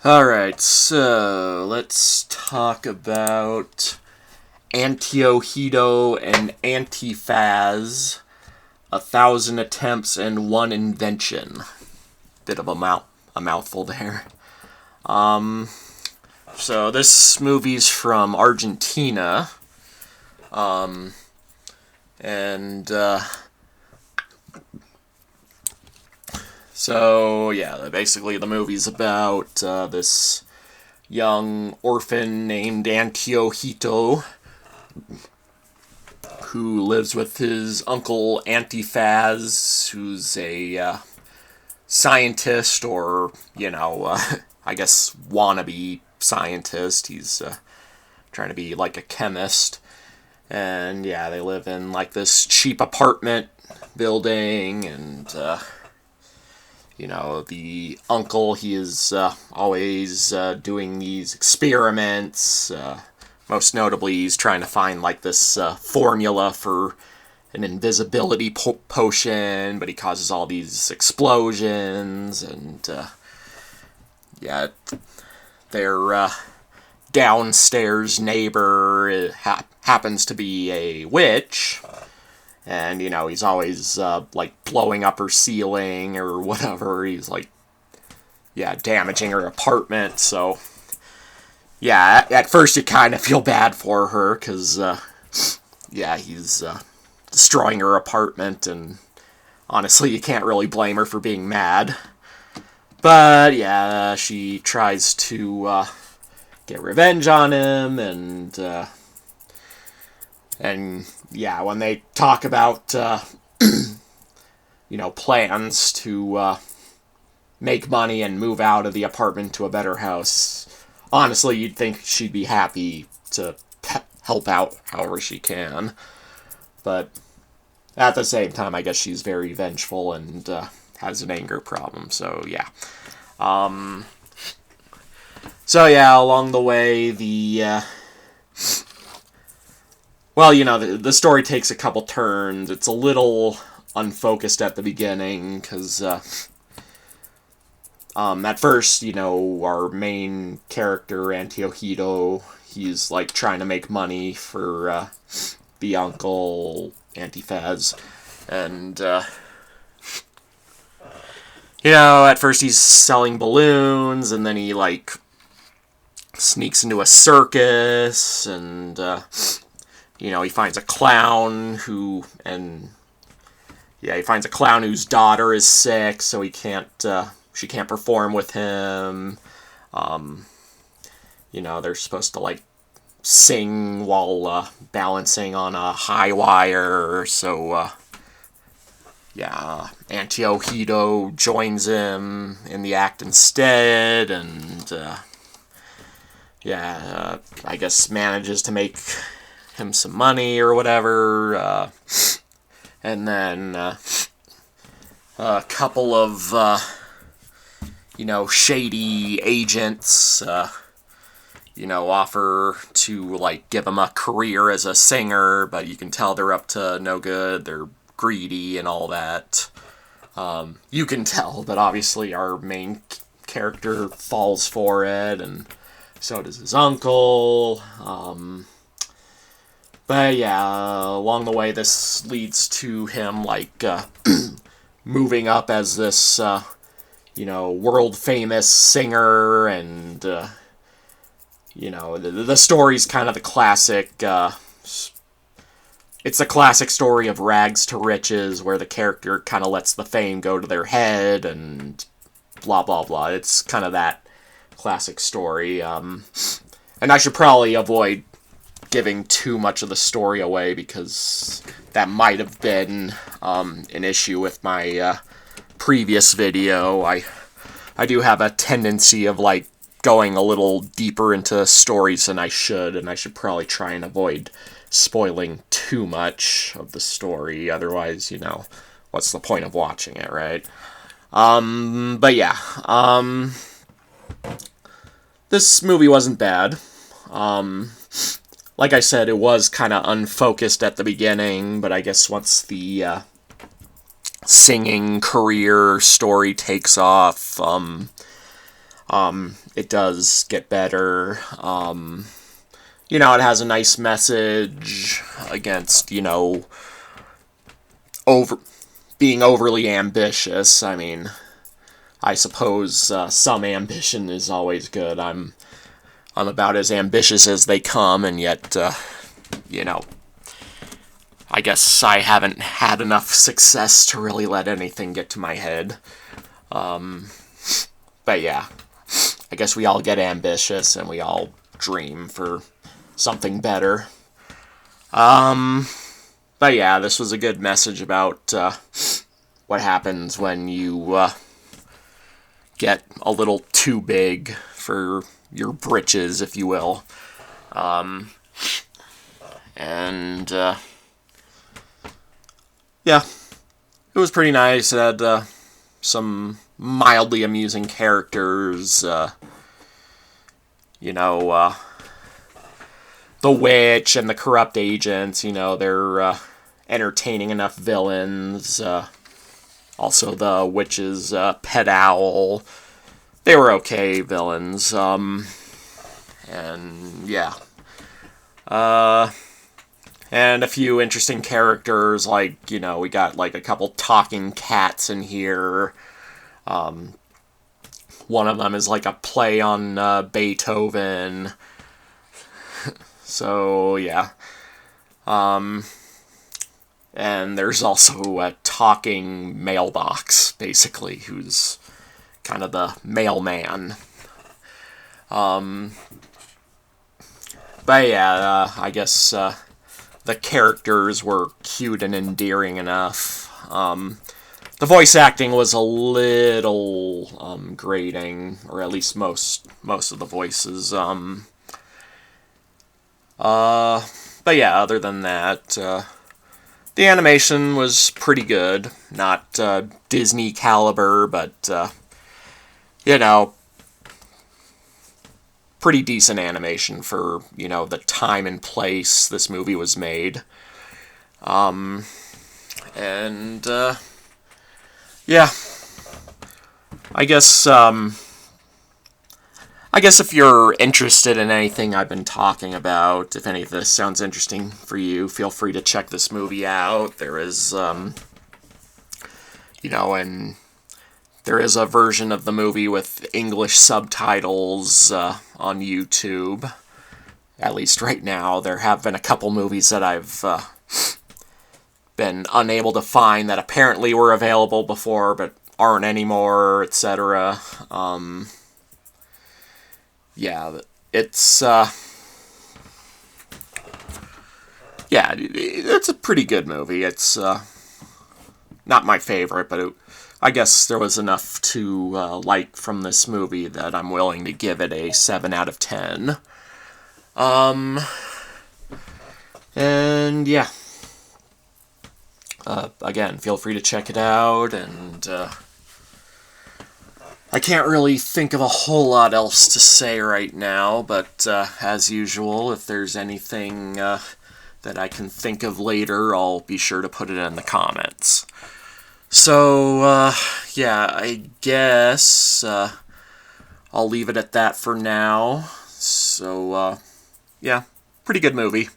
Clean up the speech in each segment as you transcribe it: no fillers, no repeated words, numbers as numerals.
Alright, so let's talk about Anteojito and Antifaz, 1,000 attempts and one invention. Bit of a mouthful there. So this movie's from Argentina, and so yeah, basically the movie's about this young orphan named Anteojito who lives with his uncle Antifaz, who's a scientist or, I guess wannabe scientist. He's trying to be like a chemist. And yeah, they live in like this cheap apartment building, and the uncle, he is always doing these experiments. Most notably, he's trying to find like this formula for an invisibility potion, but he causes all these explosions, and yeah, their downstairs neighbor happens to be a witch. And, he's always, like, blowing up her ceiling or whatever. He's, like, damaging her apartment. So, yeah, at first you kind of feel bad for her because, he's destroying her apartment. And, honestly, you can't really blame her for being mad. But, yeah, she tries to get revenge on him, and yeah, when they talk about, plans to make money and move out of the apartment to a better house, honestly, you'd think she'd be happy to help out however she can. But at the same time, I guess she's very vengeful and has an anger problem, so yeah. Along the way, the story takes a couple turns. It's a little unfocused at the beginning, because at first, our main character, Anteojito, he's, like, trying to make money for the uncle, Antifaz, and, at first he's selling balloons, and then he, like, sneaks into a circus, and, he finds a clown whose daughter is sick, so she can't perform with him. They're supposed to, like, sing while balancing on a high wire, so, Anteojito joins him in the act instead, and, I guess manages to make him some money or whatever, and then a couple of shady agents offer to, like, give him a career as a singer, but you can tell they're up to no good. They're greedy and all that. You can tell, but obviously our main character falls for it, and so does his uncle. But yeah, along the way, this leads to him, like, moving up as this, world-famous singer, and, the story's kind of the classic, it's a classic story of rags to riches, where the character kind of lets the fame go to their head, and blah, blah, blah. It's kind of that classic story, and I should probably avoid giving too much of the story away, because that might have been an issue with my previous video. I do have a tendency of, like, going a little deeper into stories than I should, and I should probably try and avoid spoiling too much of the story. Otherwise, what's the point of watching it, right? This movie wasn't bad. Like I said, it was kind of unfocused at the beginning, but I guess once the singing career story takes off, It does get better. You know, it has a nice message against, you know, being overly ambitious. I mean, I suppose some ambition is always good. I'm about as ambitious as they come, and yet, you know, I guess I haven't had enough success to really let anything get to my head. But yeah, I guess we all get ambitious and we all dream for something better. But yeah, this was a good message about what happens when you get a little too big for your britches, if you will. And yeah, it was pretty nice. It had some mildly amusing characters. You know, the witch and the corrupt agents, you know, they're entertaining enough villains. Also the witch's pet owl. They were okay villains. And yeah. And a few interesting characters, like, you know, we got like a couple talking cats in here. One of them is like a play on Beethoven. So, yeah. And there's also a talking mailbox, basically, who's kind of the mailman. But yeah, I guess the characters were cute and endearing enough. The voice acting was a little grating, or at least most of the voices. But yeah, other than that, the animation was pretty good. Not Disney caliber, but you know, pretty decent animation for, you know, the time and place this movie was made. And yeah, I guess if you're interested in anything I've been talking about, if any of this sounds interesting for you, feel free to check this movie out. There is, you know, and there is a version of the movie with English subtitles on YouTube. At least right now. There have been a couple movies that I've been unable to find that apparently were available before but aren't anymore, etc. Yeah, it's yeah, it's a pretty good movie. It's not my favorite, but I guess there was enough to like from this movie that I'm willing to give it a 7 out of 10. And yeah. Again, feel free to check it out, and I can't really think of a whole lot else to say right now, but as usual, if there's anything that I can think of later, I'll be sure to put it in the comments. So, yeah, I guess I'll leave it at that for now. So, yeah, pretty good movie.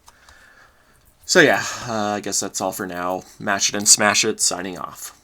So yeah, I guess that's all for now. Mash it and smash it, signing off.